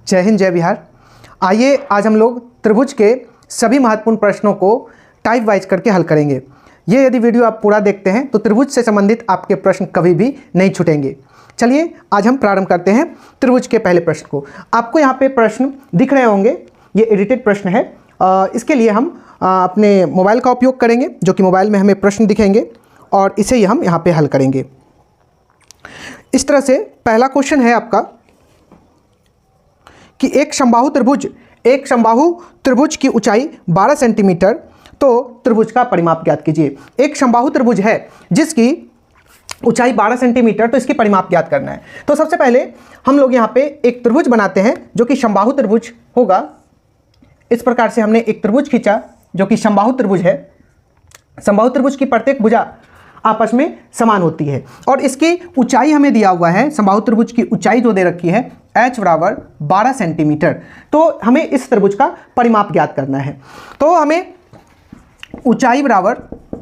जय हिंद जय बिहार। आइए आज हम लोग त्रिभुज के सभी महत्वपूर्ण प्रश्नों को टाइप वाइज करके हल करेंगे। ये यदि वीडियो आप पूरा देखते हैं तो त्रिभुज से संबंधित आपके प्रश्न कभी भी नहीं छूटेंगे। चलिए आज हम प्रारंभ करते हैं त्रिभुज के पहले प्रश्न को। आपको यहाँ पे प्रश्न दिख रहे होंगे, ये एडिटेड प्रश्न है। इसके लिए हम अपने मोबाइल का उपयोग करेंगे, जो कि मोबाइल में हमें प्रश्न दिखेंगे और इसे हम यहाँ पे हल करेंगे। इस तरह से पहला क्वेश्चन है आपका कि एक समबाहु त्रिभुज की ऊंचाई 12 सेंटीमीटर, तो त्रिभुज का परिमाप ज्ञात कीजिए। एक समबाहु त्रिभुज है जिसकी ऊंचाई 12 सेंटीमीटर, तो इसकी परिमाप ज्ञात करना है। तो सबसे पहले हम लोग यहाँ पे एक त्रिभुज बनाते हैं जो कि समबाहु त्रिभुज होगा। इस प्रकार से हमने एक त्रिभुज खींचा जो कि समबाहु त्रिभुज है। समबाहु त्रिभुज की प्रत्येक भुजा आपस में समान होती है और इसकी ऊंचाई हमें दिया हुआ है। समबाहु त्रिभुज की ऊंचाई जो दे रखी है h बराबर 12 सेंटीमीटर, तो हमें इस त्रिभुज का परिमाप ज्ञात करना है। तो हमें ऊंचाई बराबर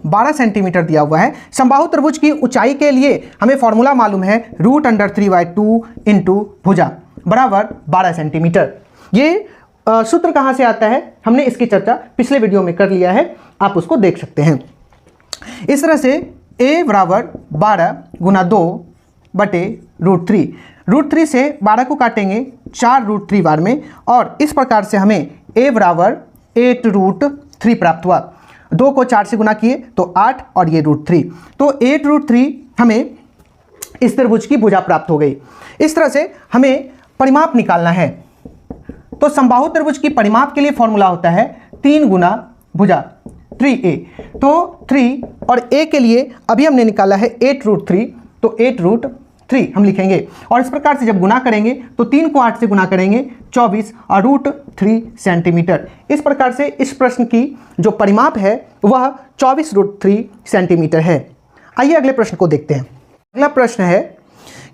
12 सेंटीमीटर दिया हुआ है। समबाहु त्रिभुज की ऊंचाई के लिए हमें फॉर्मूला मालूम है √3/2 इंटू भुजा बराबर 12 सेंटीमीटर। ये सूत्र कहाँ से आता है, हमने इसकी चर्चा पिछले वीडियो में कर लिया है, आप उसको देख सकते हैं। इस तरह से a बराबर 12 गुना 2/√3। √3 से 12 को काटेंगे 4√3 बार में और इस प्रकार से हमें a बराबर 8√3 प्राप्त हुआ। 2 को 4 से गुना किए तो 8 और ये √3, तो 8√3 हमें इस त्रिभुज की भुजा प्राप्त हो गई। इस तरह से हमें परिमाप निकालना है। तो समबाहु त्रिभुज की परिमाप के लिए फॉर्मूला होता है 3 गुना भुजा 3a। तो 3 और a के लिए अभी हमने निकाला है 8√3, तो 8√3 हम लिखेंगे और इस प्रकार से जब गुना करेंगे तो 3 को 8 से गुना करेंगे 24 और √3 सेंटीमीटर। इस प्रकार से इस प्रश्न की जो परिमाप है वह 24√3 सेंटीमीटर है। आइए अगले प्रश्न को देखते हैं। अगला प्रश्न है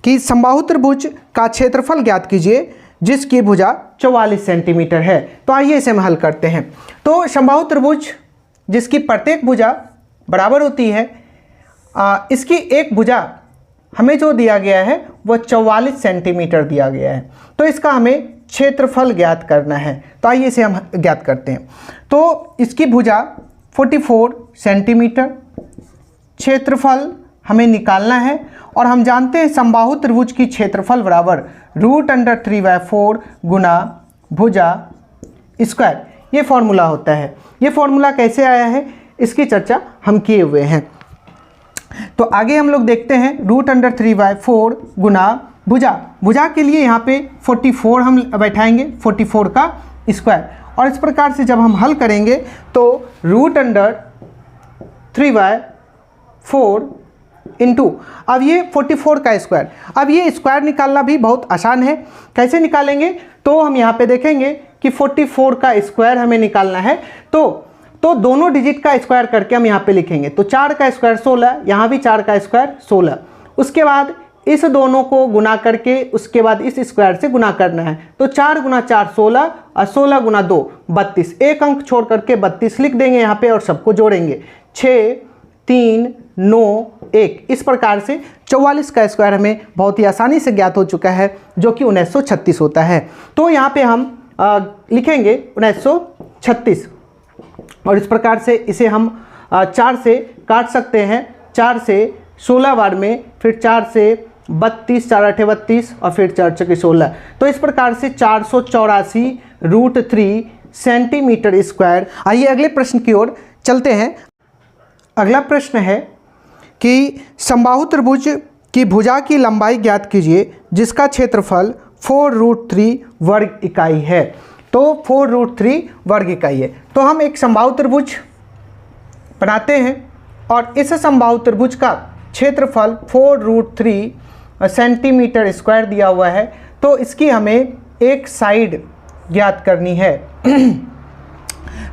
कि समबाहु त्रिभुज का क्षेत्रफल ज्ञात कीजिए जिसकी भुजा 44 सेंटीमीटर है। तो आइए इसे हम हल करते हैं। तो समबाहु त्रिभुज जिसकी प्रत्येक भुजा बराबर होती है, इसकी एक भुजा हमें जो दिया गया है वह 44 सेंटीमीटर दिया गया है। तो इसका हमें क्षेत्रफल ज्ञात करना है। तो आइए इसे हम ज्ञात करते हैं। तो इसकी भुजा 44 सेंटीमीटर, क्षेत्रफल हमें निकालना है और हम जानते हैं समबाहु त्रिभुज की क्षेत्रफल बराबर √3/4 गुना भुजा स्क्वायर, ये फॉर्मूला होता है। ये फॉर्मूला कैसे आया है इसकी चर्चा हम किए हुए हैं। तो आगे हम लोग देखते हैं √3/4 गुना भुजा के लिए यहाँ पे 44 हम बैठाएंगे, 44 का स्क्वायर, और इस प्रकार से जब हम हल करेंगे तो √3/4 इंटू अब ये 44 का स्क्वायर। अब ये स्क्वायर निकालना भी बहुत आसान है। कैसे निकालेंगे, तो हम यहाँ पे देखेंगे कि 44 का स्क्वायर हमें निकालना है। तो दोनों डिजिट का स्क्वायर करके हम यहाँ पे लिखेंगे। तो 4 का स्क्वायर 16, यहाँ भी 4 का स्क्वायर 16। उसके बाद इस दोनों को गुना करके उसके बाद इस स्क्वायर से गुना करना है। तो 4 गुना 4 16 और 16 गुना 2 32। एक अंक छोड़ करके 32 लिख देंगे यहाँ पे और सबको जोड़ेंगे 6 3 9 1। इस प्रकार से 44 का स्क्वायर हमें बहुत ही आसानी से ज्ञात हो चुका है, जो कि 1936 होता है। तो यहाँ पे हम लिखेंगे 1936 और इस प्रकार से इसे हम 4 से काट सकते हैं। 4 से 16 बार में, फिर 4 से 32, 4 8 32 और फिर 4 6 16। तो इस प्रकार से 484√3 सेंटीमीटर स्क्वायर। आइए अगले प्रश्न की ओर चलते हैं। अगला प्रश्न है कि समबाहु त्रिभुज की भुजा की लंबाई ज्ञात कीजिए जिसका क्षेत्रफल 4√3 वर्ग इकाई है। तो 4√3 वर्ग इकाई है। तो हम एक समबाहु त्रिभुज बनाते हैं और इस समबाहु त्रिभुज का क्षेत्रफल 4√3 सेंटीमीटर स्क्वायर दिया हुआ है। तो इसकी हमें एक साइड ज्ञात करनी है।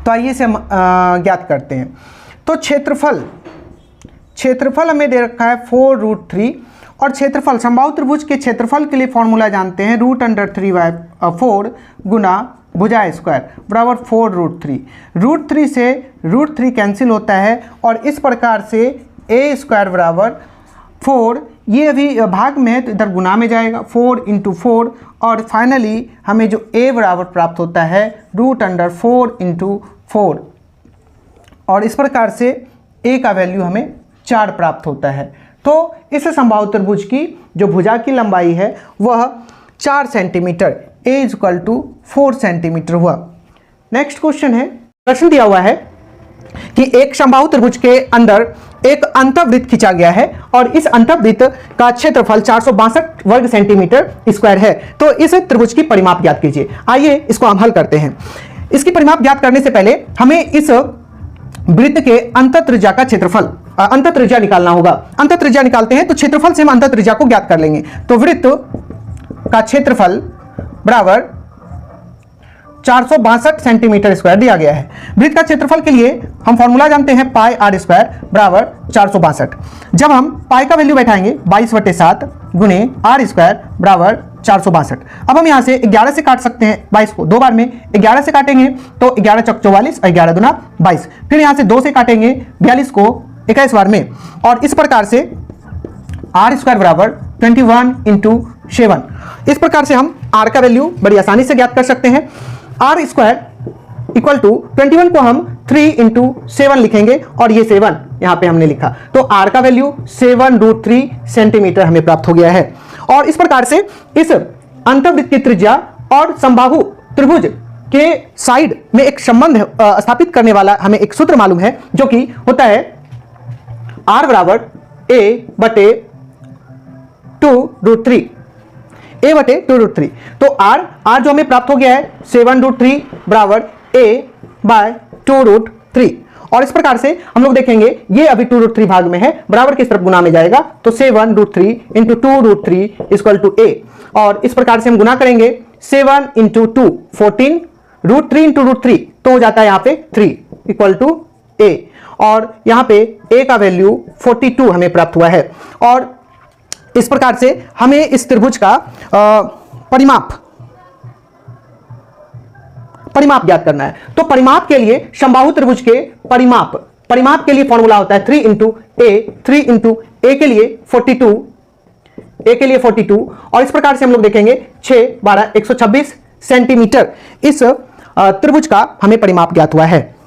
तो आइए इसे हम ज्ञात करते हैं। तो क्षेत्रफल हमें दे रखा है 4√3 और क्षेत्रफल समबाहु त्रिभुज के क्षेत्रफल के लिए फॉर्मूला जानते हैं √3/4 गुना भुजा स्क्वायर बराबर 4√3। √3 से √3 कैंसिल होता है और इस प्रकार से a स्क्वायर बराबर 4 ये अभी भाग में है तो इधर गुना में जाएगा 4 × 4 और फाइनली हमें जो a बराबर प्राप्त होता है √4 × 4 और इस प्रकार से a का वैल्यू हमें 4 प्राप्त होता है। तो इस समबाहु त्रिभुज की जो भुजा की लंबाई है वह 4 सेंटीमीटर a = 4 सेंटीमीटर हुआ। नेक्स्ट क्वेश्चन है, प्रश्न दिया हुआ है कि एक समबाहु त्रिभुज के अंदर एक अंतःवृत्त खींचा गया है और इस अंतःवृत्त का क्षेत्रफल 462 वर्ग सेंटीमीटर स्क्वायर है। तो इस त्रिभुज की परिमाप ज्ञात कीजिए। आइए इसको हम हल करते हैं। इसकी परिमाप ज्ञात करने से पहले हमें इस वृत्त के अंतःत्रिज्या का क्षेत्रफल अंतःत्रिज्या निकालना होगा। अंतःत्रिज्या निकालते हैं तो क्षेत्रफल से हम अंतःत्रिज्या को ज्ञात कर लेंगे। तो वृत्त का क्षेत्रफल बराबर 462 सेंटीमीटर स्क्वायर दिया गया है। वृत्त का क्षेत्रफल के लिए हम फॉर्मूला जानते हैं पाई r स्क्वायर बराबर 462। जब हम पाई का वैल्यू बैठाएंगे 22/7 गुने r स्क्वायर बराबर 462। अब हम यहाँ से 11 से काट सकते हैं 22 को 2 बार में। 11 से काटेंगे तो 11 चौक 44 और 11 दूना 22। फिर यहाँ से 2 से काटेंगे 42 को 21 बार में और इस प्रकार से r स्क्वायर बराबर 21 × 7। इस प्रकार से हम r का वैल्यू बड़ी आसानी से ज्ञात कर सकते हैं। r स्क्वायर इक्वल टू 21 को हम 3 × 7 लिखेंगे और ये 7 यहाँ पे हमने लिखा तो r का वैल्यू 7√3 सेंटीमीटर हमें प्राप्त हो गया है। और इस प्रकार से इस अंतःवृत्त की त्रिज्या और समबाहु त्रिभुज के साइड में एक संबंध स्थापित करने वाला हमें एक सूत्र मालूम है जो कि होता है r बराबर a/2√3 a/2√3। तो r जो हमें प्राप्त हो गया है 7√3 बराबर a/2√3 और इस प्रकार से हम लोग देखेंगे ये अभी 2√3 भाग में है, बराबर की तरफ गुना में जाएगा तो 7√3 × 2√3 = a और इस प्रकार से हम गुना करेंगे 7 × 2 14 √3 × √3 तो हो जाता है यहाँ पे 3 = a और यहाँ पे a का वैल्यू 42 हमें प्राप्त हुआ है। और इस प्रकार से हमें इस त्रिभुज का परिमाप ज्ञात करना है। तो परिमाप के लिए समबाहु त्रिभुज के परिमाप के लिए फॉर्मूला होता है 3 × a 3 × a के लिए 42 और इस प्रकार से हम लोग देखेंगे 6 12 126 सेंटीमीटर इस त्रिभुज का हमें परिमाप ज्ञात हुआ है।